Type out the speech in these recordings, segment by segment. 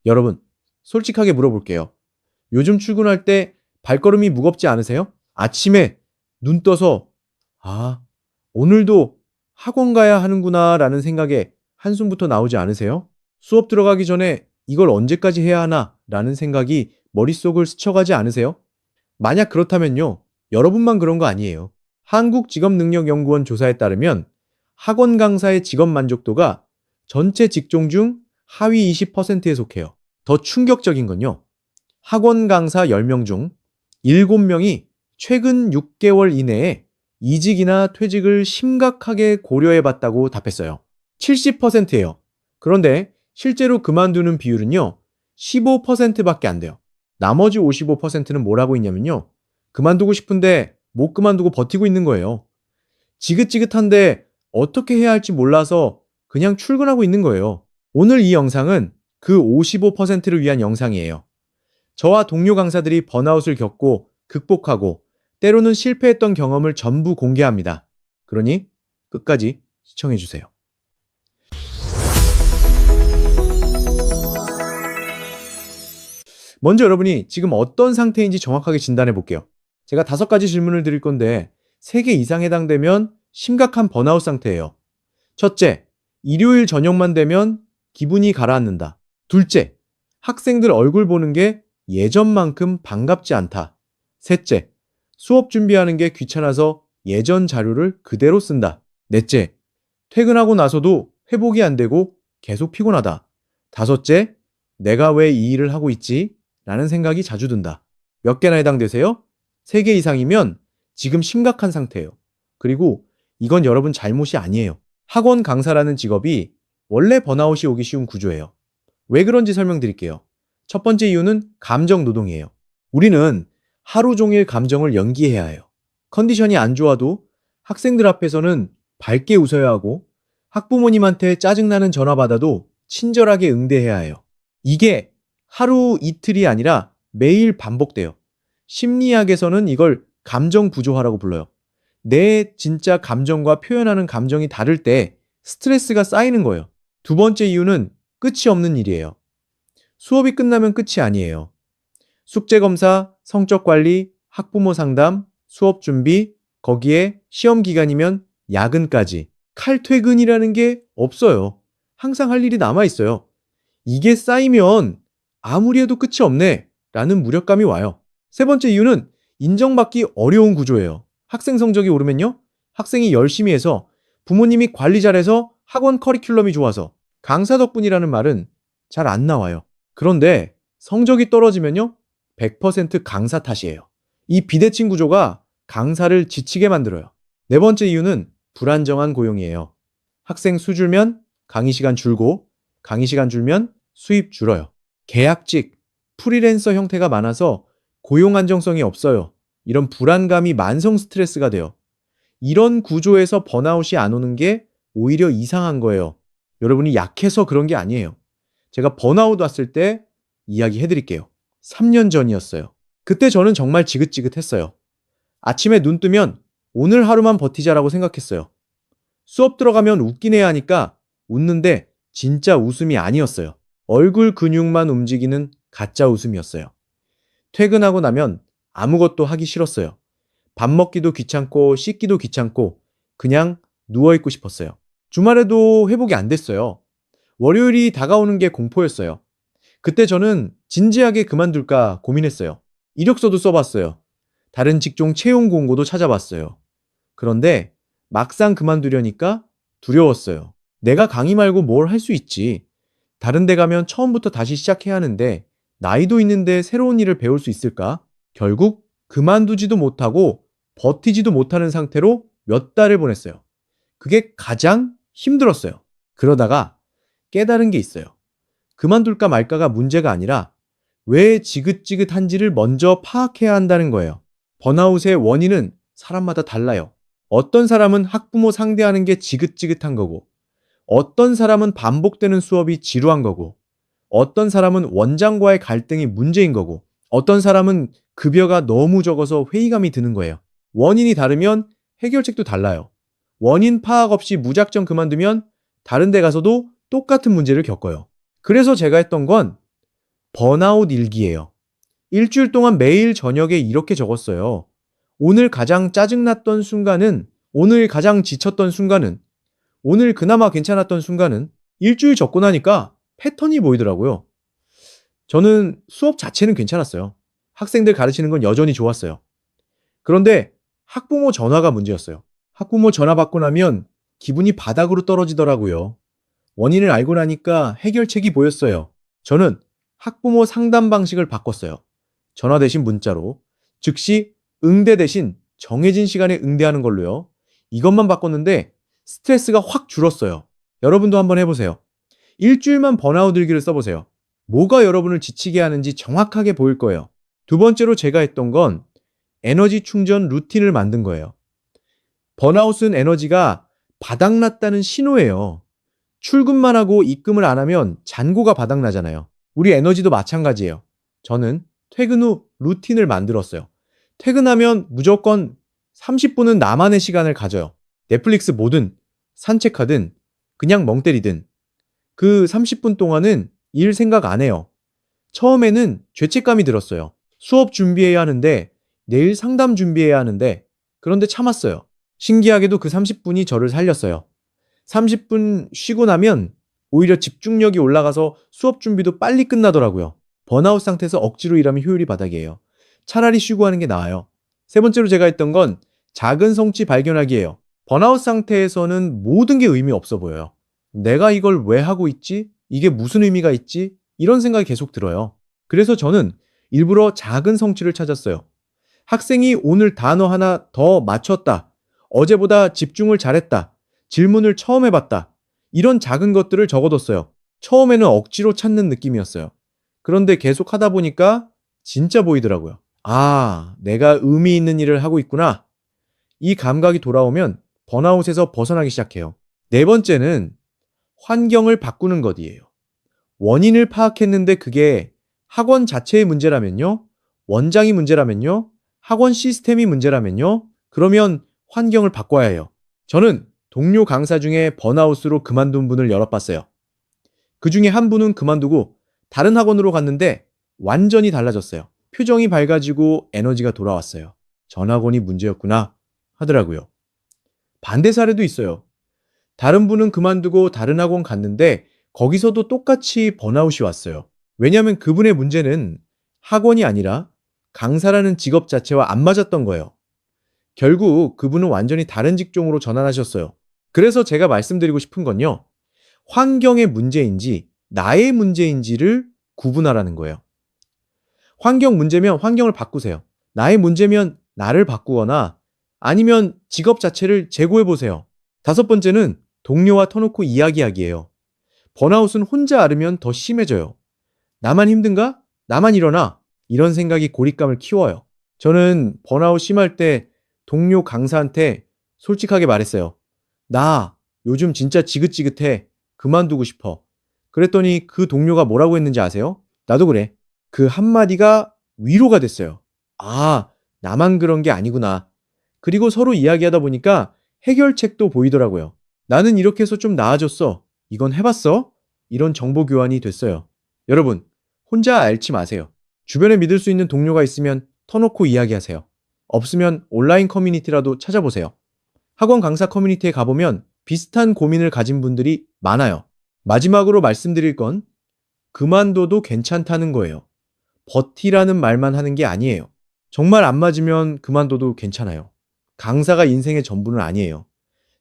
여러분, 솔직하게 물어볼게요. 요즘 출근할 때 발걸음이 무겁지 않으세요? 아침에 눈 떠서, 아, 오늘도 학원 가야 하는구나 라는 생각에 한숨부터 나오지 않으세요? 수업 들어가기 전에 이걸 언제까지 해야 하나 라는 생각이 머릿속을 스쳐가지 않으세요? 만약 그렇다면요, 여러분만 그런 거 아니에요. 한국직업능력연구원 조사에 따르면 학원 강사의 직업 만족도가 전체 직종 중 하위 20%에 속해요. 더 충격적인 건요, 학원 강사 10명 중 7명이 최근 6개월 이내에 이직이나 퇴직을 심각하게 고려해 봤다고 답했어요. 70%예요. 그런데 실제로 그만두는 비율은요, 15%밖에 안 돼요. 나머지 55%는 뭘 하고 있냐면요, 그만두고 싶은데 못 그만두고 버티고 있는 거예요. 지긋지긋한데 어떻게 해야 할지 몰라서 그냥 출근하고 있는 거예요. 오늘 이 영상은 그 55%를 위한 영상이에요. 저와 동료 강사들이 번아웃을 겪고 극복하고 때로는 실패했던 경험을 전부 공개합니다. 그러니 끝까지 시청해주세요. 먼저 여러분이 지금 어떤 상태인지 정확하게 진단해 볼게요. 제가 5가지 질문을 드릴 건데 3개 이상 해당되면 심각한 번아웃 상태예요. 첫째, 일요일 저녁만 되면 기분이 가라앉는다. 둘째, 학생들 얼굴 보는 게 예전만큼 반갑지 않다. 셋째, 수업 준비하는 게 귀찮아서 예전 자료를 그대로 쓴다. 넷째, 퇴근하고 나서도 회복이 안 되고 계속 피곤하다. 다섯째, 내가 왜 이 일을 하고 있지? 라는 생각이 자주 든다. 몇 개나 해당되세요? 3개 이상이면 지금 심각한 상태예요. 그리고 이건 여러분 잘못이 아니에요. 학원 강사라는 직업이 원래 번아웃이 오기 쉬운 구조예요. 왜 그런지 설명드릴게요. 첫 번째 이유는 감정 노동이에요. 우리는 하루 종일 감정을 연기해야 해요. 컨디션이 안 좋아도 학생들 앞에서는 밝게 웃어야 하고 학부모님한테 짜증나는 전화 받아도 친절하게 응대해야 해요. 이게 하루 이틀이 아니라 매일 반복돼요. 심리학에서는 이걸 감정 구조화라고 불러요. 내 진짜 감정과 표현하는 감정이 다를 때 스트레스가 쌓이는 거예요. 두 번째 이유는 끝이 없는 일이에요. 수업이 끝나면 끝이 아니에요. 숙제 검사, 성적 관리, 학부모 상담, 수업 준비, 거기에 시험 기간이면 야근까지. 칼퇴근이라는 게 없어요. 항상 할 일이 남아 있어요. 이게 쌓이면 아무리 해도 끝이 없네 라는 무력감이 와요. 세 번째 이유는 인정받기 어려운 구조예요. 학생 성적이 오르면요, 학생이 열심히 해서, 부모님이 관리 잘해서, 학원 커리큘럼이 좋아서, 강사 덕분이라는 말은 잘 안 나와요. 그런데 성적이 떨어지면요, 100% 강사 탓이에요. 이 비대칭 구조가 강사를 지치게 만들어요. 네 번째 이유는 불안정한 고용이에요. 학생 수 줄면 강의 시간 줄고, 강의 시간 줄면 수입 줄어요. 계약직, 프리랜서 형태가 많아서 고용 안정성이 없어요. 이런 불안감이 만성 스트레스가 돼요. 이런 구조에서 번아웃이 안 오는 게 오히려 이상한 거예요. 여러분이 약해서 그런 게 아니에요. 제가 번아웃 왔을 때 이야기해 드릴게요. 3년 전이었어요. 그때 저는 정말 지긋지긋했어요. 아침에 눈 뜨면 오늘 하루만 버티자라고 생각했어요. 수업 들어가면 웃긴 해야 하니까 웃는데 진짜 웃음이 아니었어요. 얼굴 근육만 움직이는 가짜 웃음이었어요. 퇴근하고 나면 아무것도 하기 싫었어요. 밥 먹기도 귀찮고 씻기도 귀찮고 그냥 누워있고 싶었어요. 주말에도 회복이 안 됐어요. 월요일이 다가오는 게 공포였어요. 그때 저는 진지하게 그만둘까 고민했어요. 이력서도 써봤어요. 다른 직종 채용 공고도 찾아봤어요. 그런데 막상 그만두려니까 두려웠어요. 내가 강의 말고 뭘 할 수 있지? 다른 데 가면 처음부터 다시 시작해야 하는데 나이도 있는데 새로운 일을 배울 수 있을까? 결국 그만두지도 못하고 버티지도 못하는 상태로 몇 달을 보냈어요. 그게 가장 힘들었어요. 그러다가 깨달은 게 있어요. 그만둘까 말까가 문제가 아니라 왜 지긋지긋한지를 먼저 파악해야 한다는 거예요. 번아웃의 원인은 사람마다 달라요. 어떤 사람은 학부모 상대하는 게 지긋지긋한 거고, 어떤 사람은 반복되는 수업이 지루한 거고, 어떤 사람은 원장과의 갈등이 문제인 거고, 어떤 사람은 급여가 너무 적어서 회의감이 드는 거예요. 원인이 다르면 해결책도 달라요. 원인 파악 없이 무작정 그만두면 다른 데 가서도 똑같은 문제를 겪어요. 그래서 제가 했던 건 번아웃 일기예요. 일주일 동안 매일 저녁에 이렇게 적었어요. 오늘 가장 짜증났던 순간은, 오늘 가장 지쳤던 순간은, 오늘 그나마 괜찮았던 순간은. 일주일 적고 나니까 패턴이 보이더라고요. 저는 수업 자체는 괜찮았어요. 학생들 가르치는 건 여전히 좋았어요. 그런데 학부모 전화가 문제였어요. 학부모 전화 받고 나면 기분이 바닥으로 떨어지더라고요. 원인을 알고 나니까 해결책이 보였어요. 저는 학부모 상담 방식을 바꿨어요. 전화 대신 문자로, 즉시 응대 대신 정해진 시간에 응대하는 걸로요. 이것만 바꿨는데 스트레스가 확 줄었어요. 여러분도 한번 해보세요. 일주일만 번아웃 일기를 써보세요. 뭐가 여러분을 지치게 하는지 정확하게 보일 거예요. 두 번째로 제가 했던 건 에너지 충전 루틴을 만든 거예요. 번아웃은 에너지가 바닥났다는 신호예요. 출근만 하고 입금을 안 하면 잔고가 바닥나잖아요. 우리 에너지도 마찬가지예요. 저는 퇴근 후 루틴을 만들었어요. 퇴근하면 무조건 30분은 나만의 시간을 가져요. 넷플릭스 보든 산책하든 그냥 멍 때리든 그 30분 동안은 일 생각 안 해요. 처음에는 죄책감이 들었어요. 수업 준비해야 하는데, 내일 상담 준비해야 하는데, 그런데 참았어요. 신기하게도 그 30분이 저를 살렸어요. 30분 쉬고 나면 오히려 집중력이 올라가서 수업 준비도 빨리 끝나더라고요. 번아웃 상태에서 억지로 일하면 효율이 바닥이에요. 차라리 쉬고 하는 게 나아요. 세 번째로 제가 했던 건 작은 성취 발견하기예요. 번아웃 상태에서는 모든 게 의미 없어 보여요. 내가 이걸 왜 하고 있지? 이게 무슨 의미가 있지? 이런 생각이 계속 들어요. 그래서 저는 일부러 작은 성취를 찾았어요. 학생이 오늘 단어 하나 더 맞췄다. 어제보다 집중을 잘했다. 질문을 처음 해봤다. 이런 작은 것들을 적어뒀어요. 처음에는 억지로 찾는 느낌이었어요. 그런데 계속 하다 보니까 진짜 보이더라고요. 아, 내가 의미 있는 일을 하고 있구나. 이 감각이 돌아오면 번아웃에서 벗어나기 시작해요. 네 번째는 환경을 바꾸는 것이에요. 원인을 파악했는데 그게 학원 자체의 문제라면요? 원장이 문제라면요? 학원 시스템이 문제라면요? 그러면 환경을 바꿔야 해요. 저는 동료 강사 중에 번아웃으로 그만둔 분을 여러 봤어요. 그 중에 한 분은 그만두고 다른 학원으로 갔는데 완전히 달라졌어요. 표정이 밝아지고 에너지가 돌아왔어요. 전 학원이 문제였구나 하더라고요. 반대 사례도 있어요. 다른 분은 그만두고 다른 학원 갔는데 거기서도 똑같이 번아웃이 왔어요. 왜냐하면 그분의 문제는 학원이 아니라 강사라는 직업 자체와 안 맞았던 거예요. 결국 그분은 완전히 다른 직종으로 전환하셨어요. 그래서 제가 말씀드리고 싶은 건요. 환경의 문제인지 나의 문제인지를 구분하라는 거예요. 환경 문제면 환경을 바꾸세요. 나의 문제면 나를 바꾸거나 아니면 직업 자체를 재고해 보세요. 다섯 번째는 동료와 터놓고 이야기하기예요. 번아웃은 혼자 앓으면 더 심해져요. 나만 힘든가? 나만 일어나? 이런 생각이 고립감을 키워요. 저는 번아웃 심할 때 동료 강사한테 솔직하게 말했어요. 나 요즘 진짜 지긋지긋해. 그만두고 싶어. 그랬더니 그 동료가 뭐라고 했는지 아세요? 나도 그래. 그 한마디가 위로가 됐어요. 아, 나만 그런 게 아니구나. 그리고 서로 이야기하다 보니까 해결책도 보이더라고요. 나는 이렇게 해서 좀 나아졌어. 이건 해봤어? 이런 정보 교환이 됐어요. 여러분, 혼자 앓지 마세요. 주변에 믿을 수 있는 동료가 있으면 터놓고 이야기하세요. 없으면 온라인 커뮤니티라도 찾아보세요. 학원 강사 커뮤니티에 가보면 비슷한 고민을 가진 분들이 많아요. 마지막으로 말씀드릴 건 그만둬도 괜찮다는 거예요. 버티라는 말만 하는 게 아니에요. 정말 안 맞으면 그만둬도 괜찮아요. 강사가 인생의 전부는 아니에요.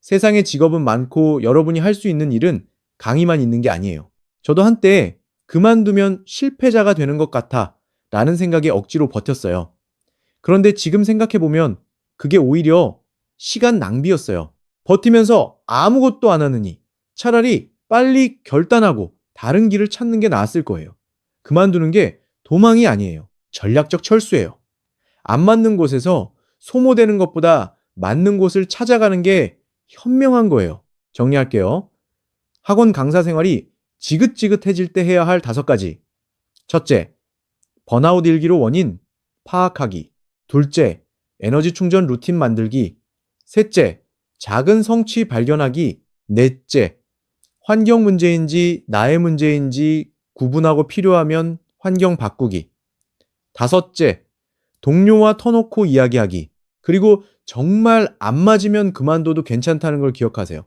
세상에 직업은 많고 여러분이 할 수 있는 일은 강의만 있는 게 아니에요. 저도 한때 그만두면 실패자가 되는 것 같아 라는 생각에 억지로 버텼어요. 그런데 지금 생각해보면 그게 오히려 시간 낭비였어요. 버티면서 아무것도 안 하느니 차라리 빨리 결단하고 다른 길을 찾는 게 나았을 거예요. 그만두는 게 도망이 아니에요. 전략적 철수예요. 안 맞는 곳에서 소모되는 것보다 맞는 곳을 찾아가는 게 현명한 거예요. 정리할게요. 학원 강사 생활이 지긋지긋해질 때 해야 할 5가지. 첫째, 번아웃 일기로 원인 파악하기. 둘째, 에너지 충전 루틴 만들기. 셋째, 작은 성취 발견하기. 넷째, 환경 문제인지 나의 문제인지 구분하고 필요하면 환경 바꾸기. 다섯째, 동료와 터놓고 이야기하기. 그리고 정말 안 맞으면 그만둬도 괜찮다는 걸 기억하세요.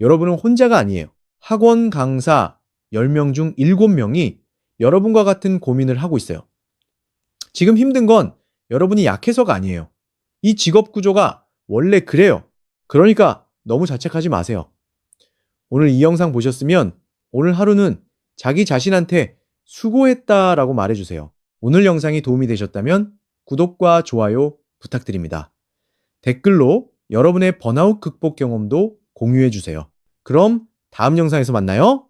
여러분은 혼자가 아니에요. 학원 강사 10명 중 7명이 여러분과 같은 고민을 하고 있어요. 지금 힘든 건 여러분이 약해서가 아니에요. 이 직업 구조가 원래 그래요. 그러니까 너무 자책하지 마세요. 오늘 이 영상 보셨으면 오늘 하루는 자기 자신한테 수고했다라고 말해주세요. 오늘 영상이 도움이 되셨다면 구독과 좋아요 부탁드립니다. 댓글로 여러분의 번아웃 극복 경험도 공유해주세요. 그럼 다음 영상에서 만나요.